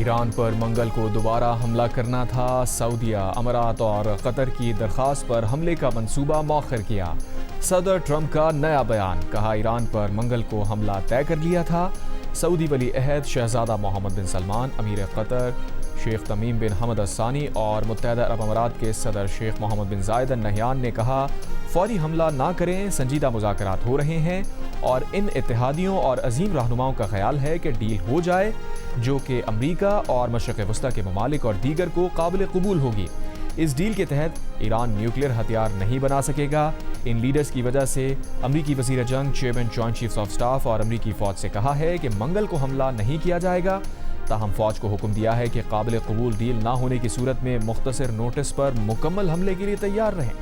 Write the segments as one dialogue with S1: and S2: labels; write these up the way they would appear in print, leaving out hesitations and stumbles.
S1: ایران پر منگل کو دوبارہ حملہ کرنا تھا۔ سعودیہ، امارات اور قطر کی درخواست پر حملے کا منصوبہ مؤخر کیا۔ صدر ٹرمپ کا نیا بیان، کہا ایران پر منگل کو حملہ طے کر لیا تھا۔ سعودی ولی عہد شہزادہ محمد بن سلمان، امیر قطر شیخ تمیم بن حمد الثانی اور متحدہ عرب امارات کے صدر شیخ محمد بن زائد ال نہیان نے کہا، فوری حملہ نہ کریں، سنجیدہ مذاکرات ہو رہے ہیں اور ان اتحادیوں اور عظیم رہنماؤں کا خیال ہے کہ ڈیل ہو جائے جو کہ امریکہ اور مشرق وسطیٰ کے ممالک اور دیگر کو قابل قبول ہوگی۔ اس ڈیل کے تحت ایران نیوکلیر ہتھیار نہیں بنا سکے گا۔ ان لیڈرز کی وجہ سے امریکی وزیر جنگ، chairman joint chiefs of staff اور امریکی فوج سے کہا ہے کہ منگل کو حملہ نہیں کیا جائے گا، تاہم فوج کو حکم دیا ہے کہ قابل قبول ڈیل نہ ہونے کی صورت میں مختصر نوٹس پر مکمل حملے کے لیے تیار رہیں۔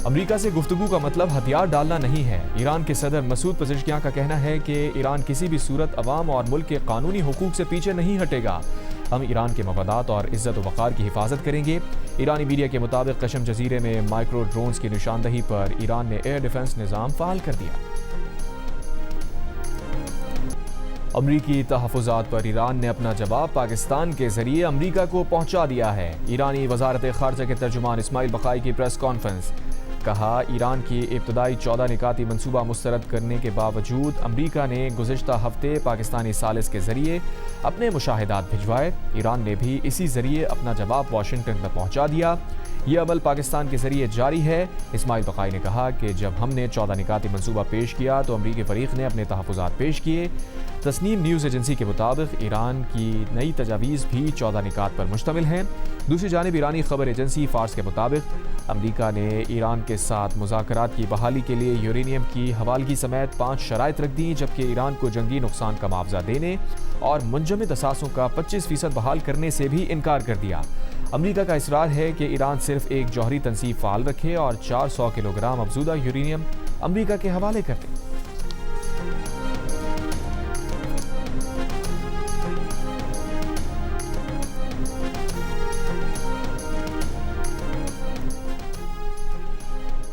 S1: امریکہ سے گفتگو کا مطلب ہتھیار ڈالنا نہیں ہے۔ ایران کے صدر مسعود پزشکیان کا کہنا ہے کہ ایران کسی بھی صورت عوام اور ملک کے قانونی حقوق سے پیچھے نہیں ہٹے گا۔ ہم ایران کے مفادات اور عزت و وقار کی حفاظت کریں گے۔ ایرانی میڈیا کے مطابق قشم جزیرے میں مائکرو ڈرونز کی نشاندہی پر ایران نے ایئر ڈیفنس نظام فعال کر دیا۔ امریکی تحفظات پر ایران نے اپنا جواب پاکستان کے ذریعے امریکہ کو پہنچا دیا ہے۔ ایرانی وزارت خارجہ کے ترجمان اسماعیل بقائی کی پریس کانفرنس، کہا ایران کی ابتدائی 14 نکاتی منصوبہ مسترد کرنے کے باوجود امریکہ نے گزشتہ ہفتے پاکستانی ثالث کے ذریعے اپنے مشاہدات بھجوائے۔ ایران نے بھی اسی ذریعے اپنا جواب واشنگٹن تک پہنچا دیا۔ یہ عمل پاکستان کے ذریعے جاری ہے۔ اسماعیل بقائی نے کہا کہ جب ہم نے 14 نکاتی منصوبہ پیش کیا تو امریکی فریق نے اپنے تحفظات پیش کیے۔ تسنیم نیوز ایجنسی کے مطابق ایران کی نئی تجاویز بھی 14 نکات پر مشتمل ہیں۔ دوسری جانب ایرانی خبر ایجنسی فارس کے مطابق امریکہ نے ایران کے ساتھ مذاکرات کی بحالی کے لیے یورینیم کی حوالگی سمیت 5 شرائط رکھ دیں، جبکہ ایران کو جنگی نقصان کا معاوضہ دینے اور منجمد اثاثوں کا 25% بحال کرنے سے بھی انکار کر دیا۔ امریکہ کا اصرار ہے کہ ایران صرف ایک جوہری تنصیب فعال رکھے اور 400 کلو گرام افزودہ یورینیم امریکہ کے حوالے کر دے۔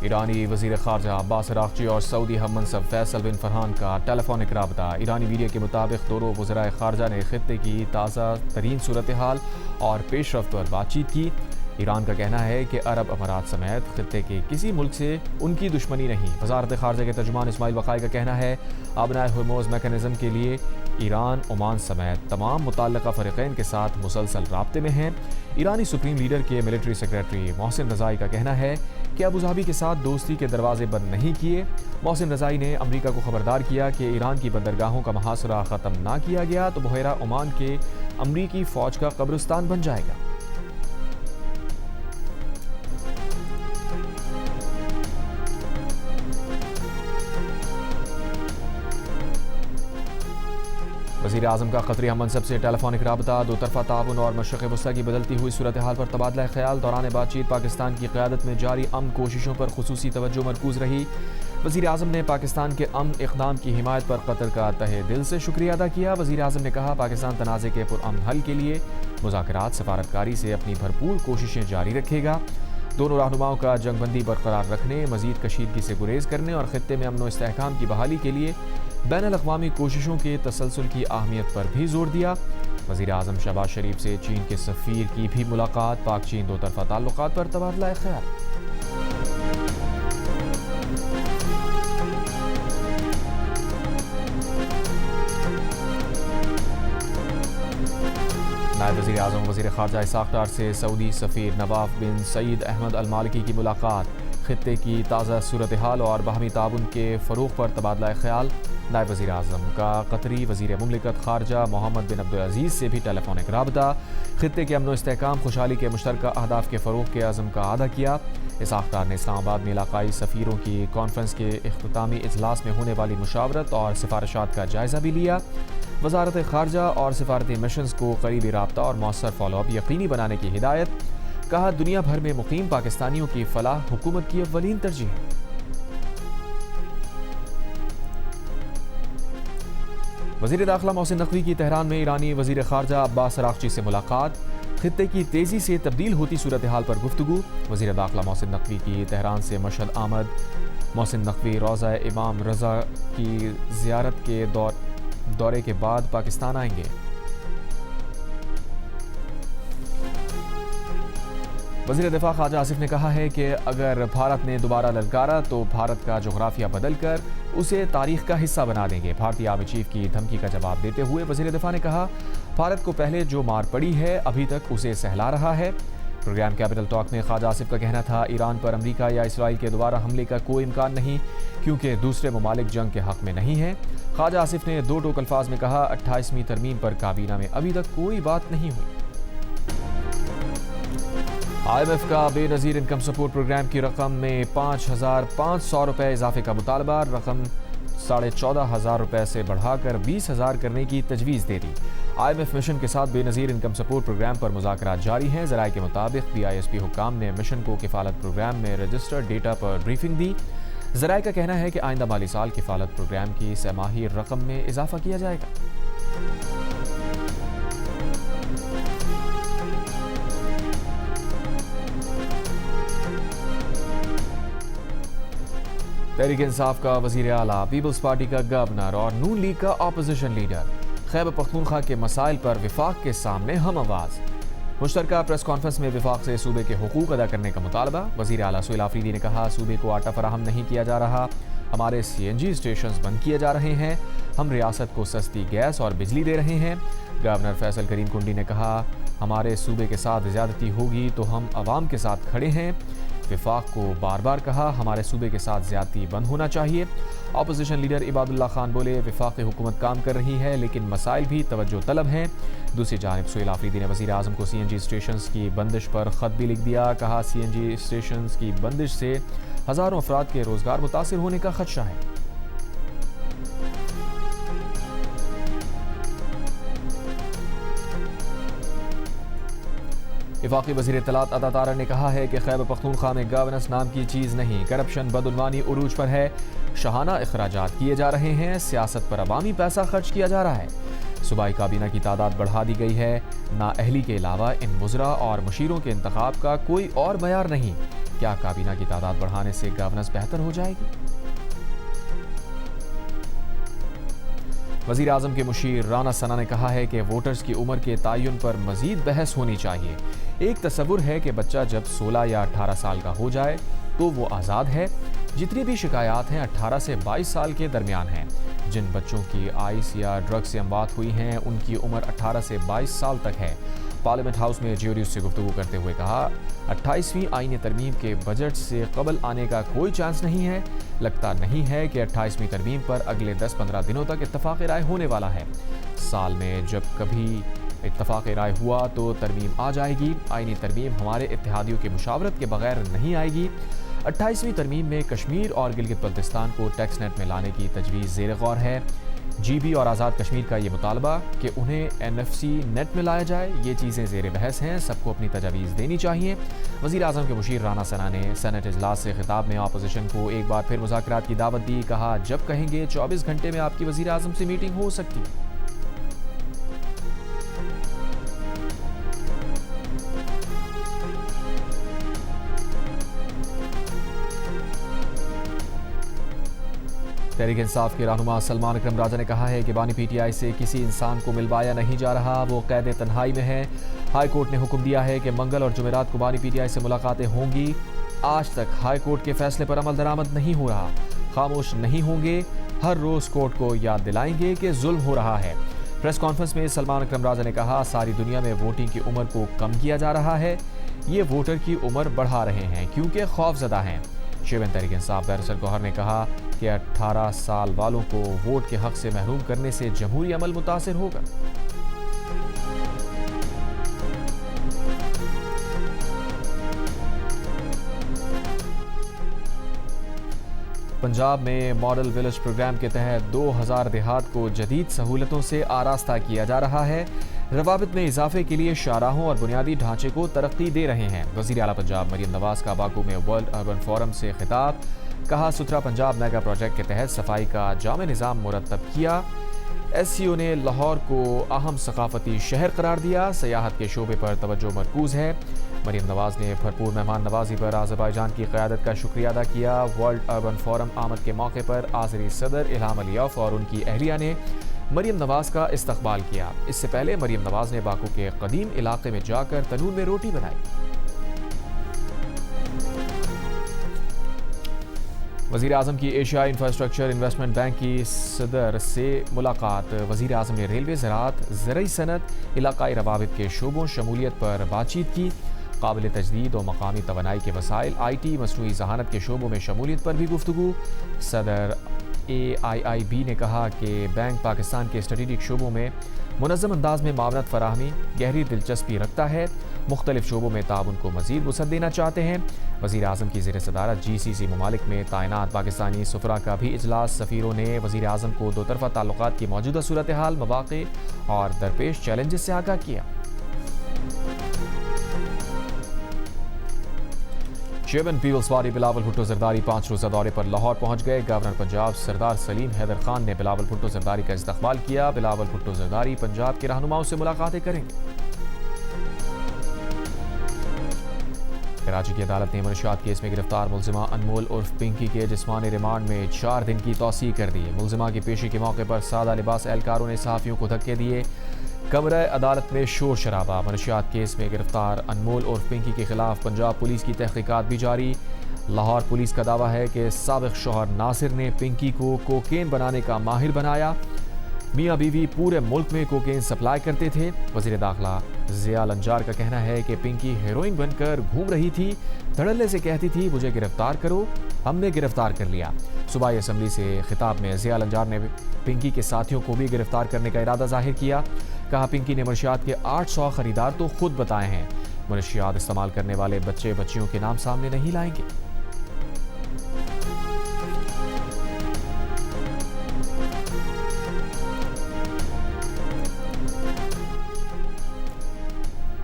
S1: ایرانی وزیر خارجہ عباس عراقچی اور سعودی ہم منصب فیصل بن فرحان کا ٹیلی فونک رابطہ۔ ایرانی میڈیا کے مطابق دونوں وزرائے خارجہ نے خطے کی تازہ ترین صورتحال اور پیش رفت پر بات چیت کی۔ ایران کا کہنا ہے کہ عرب امارات سمیت خطے کے کسی ملک سے ان کی دشمنی نہیں۔ وزارت خارجہ کے ترجمان اسماعیل بقائی کا کہنا ہے، آبنائے ہرموز میکانزم کے لیے ایران، عمان سمیت تمام متعلقہ فریقین کے ساتھ مسلسل رابطے میں ہیں۔ ایرانی سپریم لیڈر کے ملٹری سیکریٹری محسن رضائی کا کہنا ہے کہ ابوظہبی کے ساتھ دوستی کے دروازے بند نہیں کیے۔ محسن رضائی نے امریکہ کو خبردار کیا کہ ایران کی بندرگاہوں کا محاصرہ ختم نہ کیا گیا تو بحیرہ عمان کے امریکی فوج کا قبرستان بن جائے گا۔ وزیر اعظم کا قطری ہم منصب سے ٹیلی فونک رابطہ، دو طرفہ تعاون اور مشرق وسطیٰ کی بدلتی ہوئی صورتحال پر تبادلہ خیال۔ دوران بات چیت پاکستان کی قیادت میں جاری امن کوششوں پر خصوصی توجہ مرکوز رہی۔ وزیر اعظم نے پاکستان کے امن اقدام کی حمایت پر قطر کا تہہ دل سے شکریہ ادا کیا۔ وزیر اعظم نے کہا، پاکستان تنازع کے پرامن حل کے لیے مذاکرات، سفارتکاری سے اپنی بھرپور کوششیں جاری رکھے گا۔ دونوں رہنماؤں کا جنگ بندی برقرار رکھنے، مزید کشیدگی سے گریز کرنے اور خطے میں امن و استحکام کی بحالی کے لیے بین الاقوامی کوششوں کے تسلسل کی اہمیت پر بھی زور دیا۔ وزیر اعظم شہباز شریف سے چین کے سفیر کی بھی ملاقات، پاک چین دو طرفہ تعلقات پر تبادلہ خیال۔ نائب وزیر اعظم وزیر خارجہ اسحاق ڈار سے سعودی سفیر نواف بن سعید احمد المالکی کی ملاقات، خطے کی تازہ صورتحال اور باہمی تعاون کے فروغ پر تبادلہ خیال۔ نائب وزیر اعظم کا قطری وزیر مملکت خارجہ محمد بن عبدالعزیز سے بھی ٹیلی فونک رابطہ، خطے کے امن و استحکام، خوشحالی کے مشترکہ اہداف کے فروغ کے عزم کا اعادہ کیا۔ اسحاق ڈار نے اسلام آباد میں علاقائی سفیروں کی کانفرنس کے اختتامی اجلاس میں ہونے والی مشاورت اور سفارشات کا جائزہ بھی لیا۔ وزارت خارجہ اور سفارتی مشنز کو قریبی رابطہ اور مؤثر فالو اپ یقینی بنانے کی ہدایت، کہا دنیا بھر میں مقیم پاکستانیوں کی فلاح حکومت کی اولین ترجیح ہے۔ وزیر داخلہ محسن نقوی کی تہران میں ایرانی وزیر خارجہ عباس عراقچی سے ملاقات، خطے کی تیزی سے تبدیل ہوتی صورتحال پر گفتگو۔ وزیر داخلہ محسن نقوی کی تہران سے مشہد آمد محسن نقوی روضہ امام رضا کی زیارت کے دورے کے بعد پاکستان آئیں گے۔ وزیر دفاع خواجہ آصف نے کہا ہے کہ اگر بھارت نے دوبارہ للکارا تو بھارت کا جغرافیہ بدل کر اسے تاریخ کا حصہ بنا دیں گے۔ بھارتی آرمی چیف کی دھمکی کا جواب دیتے ہوئے وزیر دفاع نے کہا، بھارت کو پہلے جو مار پڑی ہے ابھی تک اسے سہلا رہا ہے۔ پروگرام کیپٹل ٹاک میں خواجہ آصف کا کہنا تھا، ایران پر امریکہ یا اسرائیل کے دوبارہ حملے کا کوئی امکان نہیں، کیونکہ دوسرے ممالک جنگ کے حق میں نہیں ہیں۔ خواجہ آصف نے دو ٹوک الفاظ میں کہا، 28ویں ترمیم پر کابینہ میں ابھی تک کوئی بات نہیں ہوئی۔ IMF کا بے نظیر انکم سپورٹ پروگرام کی رقم میں 5,500 روپے اضافے کا مطالبہ، رقم 14,500 روپے سے بڑھا کر 20,000 کرنے کی تجویز دے دی۔ IMF مشن کے ساتھ بے نظیر انکم سپورٹ پروگرام پر مذاکرات جاری ہیں۔ ذرائع کے مطابق BISP حکام نے مشن کو کفالت پروگرام میں رجسٹرڈ ڈیٹا پر بریفنگ دی۔ ذرائع کا کہنا ہے کہ آئندہ مالی سال کفالت پروگرام کی سہ ماہی رقم میں اضافہ کیا جائے گا۔ تحریک انصاف کا وزیر اعلیٰ، پیپلز پارٹی کا گورنر اور نون لیگ کا اپوزیشن لیڈر خیبر پختونخوا کے مسائل پر وفاق کے سامنے ہم آواز۔ مشترکہ پریس کانفرنس میں وفاق سے صوبے کے حقوق ادا کرنے کا مطالبہ۔ وزیر اعلیٰ سہیل آفریدی نے کہا، صوبے کو آٹا فراہم نہیں کیا جا رہا، ہمارے CNG اسٹیشنز بند کیے جا رہے ہیں، ہم ریاست کو سستی گیس اور بجلی دے رہے ہیں۔ گورنر فیصل کریم کنڈی نے کہا، ہمارے صوبے کے ساتھ زیادتی ہوگی تو ہم عوام کے ساتھ کھڑے ہیں۔ وفاق کو بار بار کہا، ہمارے صوبے کے ساتھ زیادتی بند ہونا چاہیے۔ اپوزیشن لیڈر عباد اللہ خان بولے، وفاقی حکومت کام کر رہی ہے لیکن مسائل بھی توجہ طلب ہیں۔ دوسری جانب سہیل آفریدی نے وزیر اعظم کو CNG اسٹیشنز کی بندش پر خط بھی لکھ دیا، کہا CNG اسٹیشنز کی بندش سے ہزاروں افراد کے روزگار متاثر ہونے کا خدشہ ہے۔ وفاقی وزیر اطلاعات عطا طاہر نے کہا ہے کہ خیبر پختونخوا میں گورننس نام کی چیز نہیں، کرپشن بدعنوانی عروج پر ہے، شاہانہ اخراجات کیے جا رہے ہیں، سیاست پر عوامی پیسہ خرچ کیا جا رہا ہے۔ صوبائی کابینہ کی تعداد بڑھا دی گئی ہے، نااہلی کے علاوہ ان وزراء اور مشیروں کے انتخاب کا کوئی اور معیار نہیں۔ کیا کابینہ کی تعداد بڑھانے سے گورننس بہتر ہو جائے گی؟ وزیر اعظم کے مشیر رانا ثنا نے کہا ہے کہ ووٹرز کی عمر کے تعین پر مزید بحث ہونی چاہیے۔ ایک تصور ہے کہ بچہ جب 16 یا 18 سال کا ہو جائے تو وہ آزاد ہے۔ جتنی بھی شکایات ہیں 18 سے 22 سال کے درمیان ہیں۔ جن بچوں کی آئس یا ڈرگ سے اموات ہوئی ہیں ان کی عمر 18 سے 22 سال تک ہے۔ پارلیمنٹ ہاؤس میں جیو نیوز سے گفتگو کرتے ہوئے کہا، 28ویں آئینی ترمیم کے بجٹ سے قبل آنے کا کوئی چانس نہیں ہے۔ لگتا نہیں ہے کہ 28ویں ترمیم پر اگلے 10-15 دنوں تک اتفاق رائے ہونے والا ہے۔ سال میں جب کبھی اتفاق رائے ہوا تو ترمیم آ جائے گی۔ آئینی ترمیم ہمارے اتحادیوں کی مشاورت کے بغیر نہیں آئے گی۔ 28ویں ترمیم میں کشمیر اور گلگت بلتستان کو ٹیکس نیٹ میں لانے کی تجویز زیر غور ہے۔ GB اور آزاد کشمیر کا یہ مطالبہ کہ انہیں NFC نیٹ میں لایا جائے، یہ چیزیں زیر بحث ہیں، سب کو اپنی تجاویز دینی چاہیے۔ وزیر اعظم کے مشیر رانا ثنا نے سینٹ اجلاس سے خطاب میں اپوزیشن کو ایک بار پھر مذاکرات کی دعوت دی، کہا جب کہیں گے 24 گھنٹے میں آپ کی وزیر اعظم سے میٹنگ ہو سکتی ہے۔ تحریک انصاف کے رہنما سلمان اکرم راجہ نے کہا ہے کہ بانی PTI سے کسی انسان کو ملوایا نہیں جا رہا، وہ قید تنہائی میں ہے۔ ہائی کورٹ نے حکم دیا ہے کہ منگل اور جمعرات کو بانی PTI سے ملاقاتیں ہوں گی۔ آج تک ہائی کورٹ کے فیصلے پر عمل درآمد نہیں ہو رہا، خاموش نہیں ہوں گے، ہر روز کورٹ کو یاد دلائیں گے کہ ظلم ہو رہا ہے۔ پریس کانفرنس میں سلمان اکرم راجہ نے کہا، ساری دنیا میں ووٹنگ کی عمر کو کم کیا جا رہا ہے، یہ ووٹر کی عمر بڑھا رہے ہیں کیونکہ خوف زدہ ہیں۔ چیئرمین تحریک انصاف بیرسٹر گوہر نے کہا کہ 18 سال والوں کو ووٹ کے حق سے محروم کرنے سے جمہوری عمل متاثر ہوگا۔ پنجاب میں ماڈل ولیج پروگرام کے تحت 2000 دیہات کو جدید سہولتوں سے آراستہ کیا جا رہا ہے۔ روابط میں اضافے کے لیے شاہراہوں اور بنیادی ڈھانچے کو ترقی دے رہے ہیں۔ وزیر اعلیٰ پنجاب مریم نواز کا باکو میں ورلڈ اربن فورم سے خطاب، کہا ستھرا پنجاب میگا پروجیکٹ کے تحت صفائی کا جامع نظام مرتب کیا۔ SCO نے لاہور کو اہم ثقافتی شہر قرار دیا، سیاحت کے شعبے پر توجہ مرکوز ہے۔ مریم نواز نے بھرپور مہمان نوازی پر آذربائیجان کی قیادت کا شکریہ ادا کیا۔ ورلڈ اربن فورم آمد کے موقع پر آذری صدر الہام علیوف اور ان کی اہلیہ نے مریم نواز کا استقبال کیا۔ اس سے پہلے مریم نواز نے باکو کے قدیم علاقے میں جا کر تنور میں روٹی بنائی۔ وزیر اعظم کی ایشیائی انفراسٹرکچر انویسٹمنٹ بینک کی صدر سے ملاقات۔ وزیر اعظم نے ریلوے، زراعت، زرعی صنعت، علاقائی روابط کے شعبوں شمولیت پر بات چیت کی۔ قابل تجدید و مقامی توانائی کے وسائل، آئی ٹی، مصنوعی ذہانت کے شعبوں میں شمولیت پر بھی گفتگو۔ صدر AIIB نے کہا کہ بینک پاکستان کے اسٹریٹجک شعبوں میں منظم انداز میں معاونت فراہمی گہری دلچسپی رکھتا ہے، مختلف شعبوں میں تعاون کو مزید وسعت دینا چاہتے ہیں۔ وزیر اعظم کی زیر صدارت GCC ممالک میں تعینات پاکستانی سفراء کا بھی اجلاس۔ سفیروں نے وزیر اعظم کو دو طرفہ تعلقات کی موجودہ صورتحال، مواقع اور درپیش چیلنجز سے آگاہ کیا۔ چیئرمین پیپلز پارٹی بلاول بھٹو زرداری 5 روزہ دورے پر لاہور پہنچ گئے۔ گورنر پنجاب سردار سلیم حیدر خان نے بلاول بھٹو زرداری کا استقبال کیا۔ بلاول بھٹو زرداری پنجاب کے رہنماؤں سے ملاقاتیں کریں گے۔ کراچی کی عدالت نے منشیات کیس میں گرفتار ملزمہ انمول عرف پنکی کے جسمانی ریمانڈ میں 4 دن کی توسیع کر دی۔ ملزمہ کی پیشی کے موقع پر سادہ لباس اہلکاروں نے صحافیوں کو دھکے دیے۔ کمرہ عدالت میں شور شرابہ۔ منشیات کیس میں گرفتار انمول عرف پنکی کے خلاف پنجاب پولیس کی تحقیقات بھی جاری۔ لاہور پولیس کا دعویٰ ہے کہ سابق شوہر ناصر نے پنکی کو کوکین بنانے کا ماہر بنایا۔ میاں بیوی پورے ملک میں کوکین سپلائی کرتے تھے۔ وزیر داخلہ ضیاء النجار کا کہنا ہے کہ پنکی ہیروئن بن کر گھوم رہی تھی، دھڑلے سے کہتی تھی مجھے گرفتار کرو، ہم نے گرفتار کر لیا۔ صوبائی اسمبلی سے خطاب میں ضیاء النجار نے پنکی کے ساتھیوں کو بھی گرفتار کرنے کا ارادہ ظاہر کیا۔ کہا پنکی نے منشیات کے 800 خریدار تو خود بتائے ہیں، منشیات استعمال کرنے والے بچے بچیوں کے نام سامنے نہیں لائیں گے۔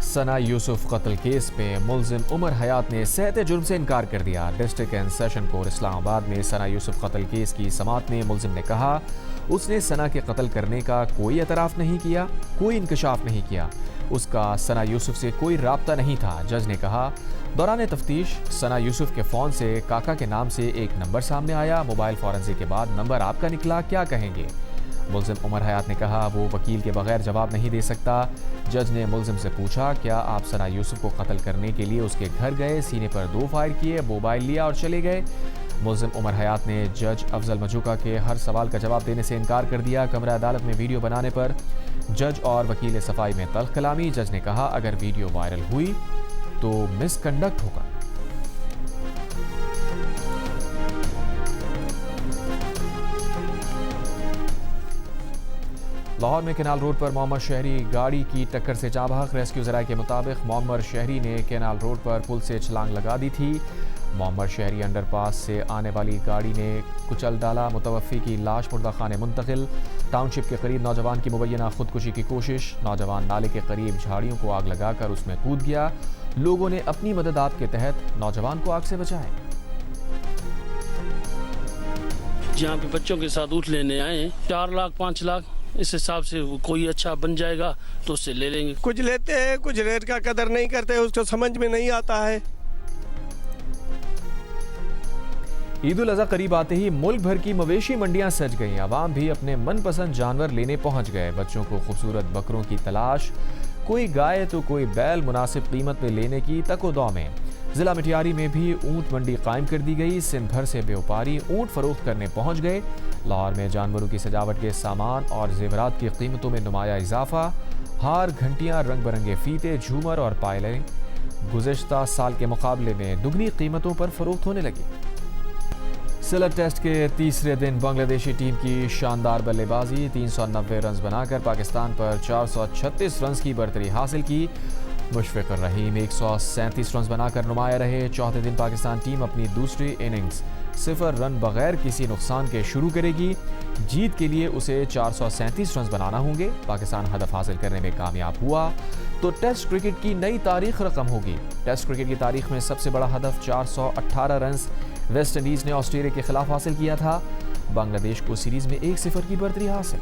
S1: ثنا یوسف قتل کیس میں ملزم عمر حیات نے صحت جرم سے انکار کر دیا۔ ڈسٹرکٹ اینڈ سیشن کورٹ اسلام آباد میں ثنا یوسف قتل کیس کی سماعت میں ملزم نے کہا اس نے ثنا کے قتل کرنے کا کوئی اعتراف نہیں کیا، کوئی انکشاف نہیں کیا، اس کا ثنا یوسف سے کوئی رابطہ نہیں تھا۔ جج نے کہا دوران تفتیش ثنا یوسف کے فون سے کاکا کے نام سے ایک نمبر سامنے آیا، موبائل فورنزک کے بعد نمبر آپ کا نکلا، کیا کہیں گے؟ ملزم عمر حیات نے کہا وہ وکیل کے بغیر جواب نہیں دے سکتا۔ جج نے ملزم سے پوچھا کیا آپ ثنا یوسف کو قتل کرنے کے لیے اس کے گھر گئے، سینے پر 2 فائر کیے، موبائل لیا اور چلے گئے؟ ملزم عمر حیات نے جج افضل مجوکا کے ہر سوال کا جواب دینے سے انکار کر دیا۔ کمرہ عدالت میں ویڈیو بنانے پر جج اور وکیل صفائی میں تلخ کلامی۔ جج نے کہا اگر ویڈیو وائرل ہوئی تو مس کنڈکٹ ہوگا۔ لاہور میں کینال روڈ پر معمر شہری گاڑی کی ٹکر سے جاں بحق۔ ریسکیو ذرائع کے مطابق معمر شہری نے کینال روڈ پر پل سے چھلانگ لگا دی تھی۔ معمر شہری انڈر پاس سے آنے والی گاڑی نے کچل ڈالا۔ متوفی کی لاش مردہ خانے منتقل۔ ٹاؤن شپ کے قریب نوجوان کی مبینہ خودکشی کی کوشش۔ نوجوان نالے کے قریب جھاڑیوں کو آگ لگا کر اس میں کود گیا۔ لوگوں نے اپنی مددات کے تحت نوجوان کو آگ سے بچایا۔
S2: جہاں پہ بچوں کے ساتھ اٹھ لینے آئے 4 لاکھ 5 لاکھ اس حساب سے کوئی اچھا بن جائے گا تو اس سے لے لیں گے۔
S3: کچھ لیتے ہیں، کچھ ریٹ کا قدر نہیں کرتے، اس کو سمجھ میں نہیں آتا ہے۔
S1: عید الاضحیٰ قریب آتے ہی ملک بھر کی مویشی منڈیاں سج گئیں۔ عوام بھی اپنے من پسند جانور لینے پہنچ گئے۔ بچوں کو خوبصورت بکروں کی تلاش، کوئی گائے تو کوئی بیل مناسب قیمت میں لینے کی تک و دو میں۔ ضلع مٹیاری میں بھی اونٹ منڈی قائم کر دی گئی۔ سندھ بھر سے بیوپاری اونٹ فروخت کرنے پہنچ گئے۔ لاہور میں جانوروں کی سجاوٹ کے سامان اور زیورات کی قیمتوں میں نمایاں اضافہ۔ ہار، گھنٹیاں، رنگ برنگے فیتے، جھومر اور پائلیں گزشتہ سال کے مقابلے میں دگنی قیمتوں پر فروخت ہونے لگی۔ سلٹ ٹیسٹ کے تیسرے دن بنگلہ دیشی ٹیم کی شاندار بلے بازی، 390 رنز بنا کر پاکستان پر 436 رنز کی برتری حاصل کی۔ مشفق الرحیم 137 رنز بنا کر نمایاں رہے۔ چوتھے دن پاکستان ٹیم اپنی دوسری اننگز 0 رن بغیر کسی نقصان کے شروع کرے گی۔ جیت کے لیے اسے 437 رنز بنانا ہوں گے۔ پاکستان ہدف حاصل کرنے میں کامیاب ہوا تو ٹیسٹ کرکٹ کی نئی تاریخ رقم ہوگی۔ ٹیسٹ کرکٹ کی تاریخ میں سب سے بڑا ہدف 418 رنز ویسٹ انڈیز نے آسٹریلیا کے خلاف حاصل کیا تھا۔ بنگلہ دیش کو سیریز میں 1-0 کی برتری حاصل۔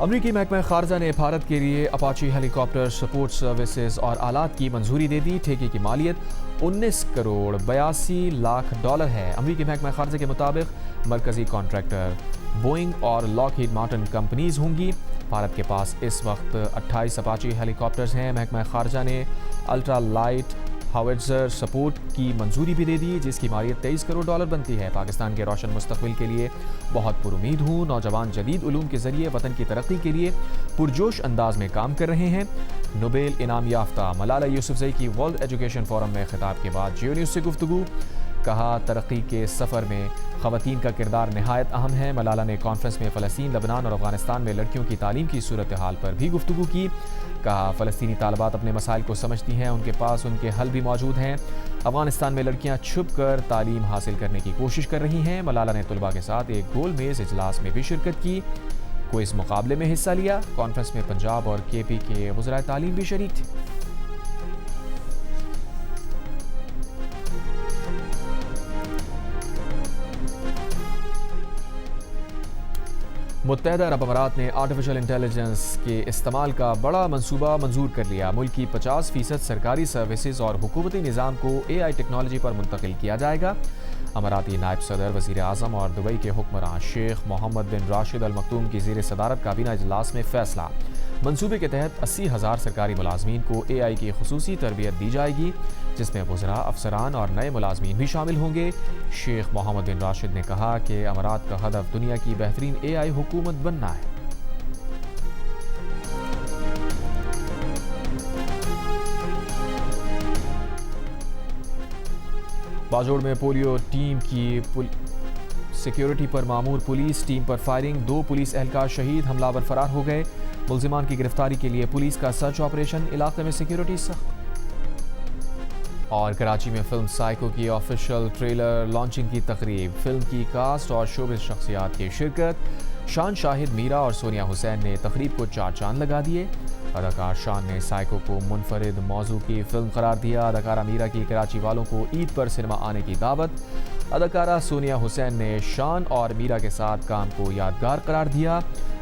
S1: امریکی محکمہ خارجہ نے بھارت کے لیے اپاچی ہیلی کاپٹر سپورٹ سروسز اور آلات کی منظوری دے دی. ٹھیکے کی مالیت 19 کروڑ 82 لاکھ ڈالر ہے. امریکی محکمہ خارجہ کے مطابق مرکزی کانٹریکٹر بوئنگ اور لاک ہیڈ مارٹن کمپنیز ہوں گی. بھارت کے پاس اس وقت 28 اپاچی ہیلی کاپٹرز ہیں. محکمہ خارجہ نے الٹرا لائٹ ہاویٹزر سپورٹ کی منظوری بھی دے دی جس کی مالیت 23 کروڑ ڈالر بنتی ہے. پاکستان کے روشن مستقبل کے لیے بہت پر امید ہوں. نوجوان جدید علوم کے ذریعے وطن کی ترقی کے لیے پرجوش انداز میں کام کر رہے ہیں. نوبیل انعام یافتہ ملالہ یوسفزئی کی ورلڈ ایجوکیشن فورم میں خطاب کے بعد جیو نیوز سے گفتگو. کہا ترقی کے سفر میں خواتین کا کردار نہایت اہم ہے. ملالہ نے کانفرنس میں فلسطین، لبنان اور افغانستان میں لڑکیوں کی تعلیم کی صورتحال پر بھی گفتگو کی. کہا فلسطینی طالبات اپنے مسائل کو سمجھتی ہیں، ان کے پاس ان کے حل بھی موجود ہیں. افغانستان میں لڑکیاں چھپ کر تعلیم حاصل کرنے کی کوشش کر رہی ہیں. ملالہ نے طلباء کے ساتھ ایک گول میز اجلاس میں بھی شرکت کی. کوئز مقابلے میں حصہ لیا. کانفرنس میں پنجاب اور کے پی کے وزرائے تعلیم بھی شریک تھے. متحدہ عرب امارات نے آرٹیفیشل انٹیلیجنس کے استعمال کا بڑا منصوبہ منظور کر لیا. ملک کی 50% سرکاری سروسز اور حکومتی نظام کو اے آئی ٹیکنالوجی پر منتقل کیا جائے گا. اماراتی نائب صدر، وزیر اعظم اور دبئی کے حکمراں شیخ محمد بن راشد المکتوم کی زیر صدارت کابینہ اجلاس میں فیصلہ. منصوبے کے تحت 80,000 سرکاری ملازمین کو اے آئی کی خصوصی تربیت دی جائے گی جس میں وزراء، افسران اور نئے ملازمین بھی شامل ہوں گے. شیخ محمد بن راشد نے کہا کہ امارات کا ہدف دنیا کی بہترین اے آئی حکومت بننا ہے. باجوڑ میں پولیو ٹیم کی سیکیورٹی پر معمور پولیس ٹیم پر فائرنگ. 2 پولیس اہلکار شہید، حملہ ور فرار ہو گئے. ملزمان کی گرفتاری کے لیے پولیس کا سرچ آپریشن. علاقے میں سیکیورٹی سخت. اور کراچی میں فلم سائیکو کی آفیشیل ٹریلر لانچنگ کی تقریب. فلم کی کاسٹ اور شوبز شخصیات کی شرکت. شان شاہد، میرا اور سونیا حسین نے تقریب کو 4 چاند لگا دیے. اداکار شان نے سائیکو کو منفرد موضوع کی فلم قرار دیا. اداکارہ میرا کی کراچی والوں کو عید پر سنیما آنے کی دعوت. اداکارہ سونیا حسین نے شان اور میرا کے ساتھ کام کو یادگار قرار دیا.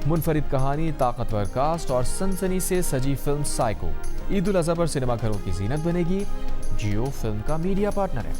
S1: منفرد کہانی، طاقتور کاسٹ اور سنسنی سے سجی فلم سائیکو عید الاضحیٰ پر سنیما گھروں کی زینت بنے گی. جیو فلم کا میڈیا پارٹنر ہے.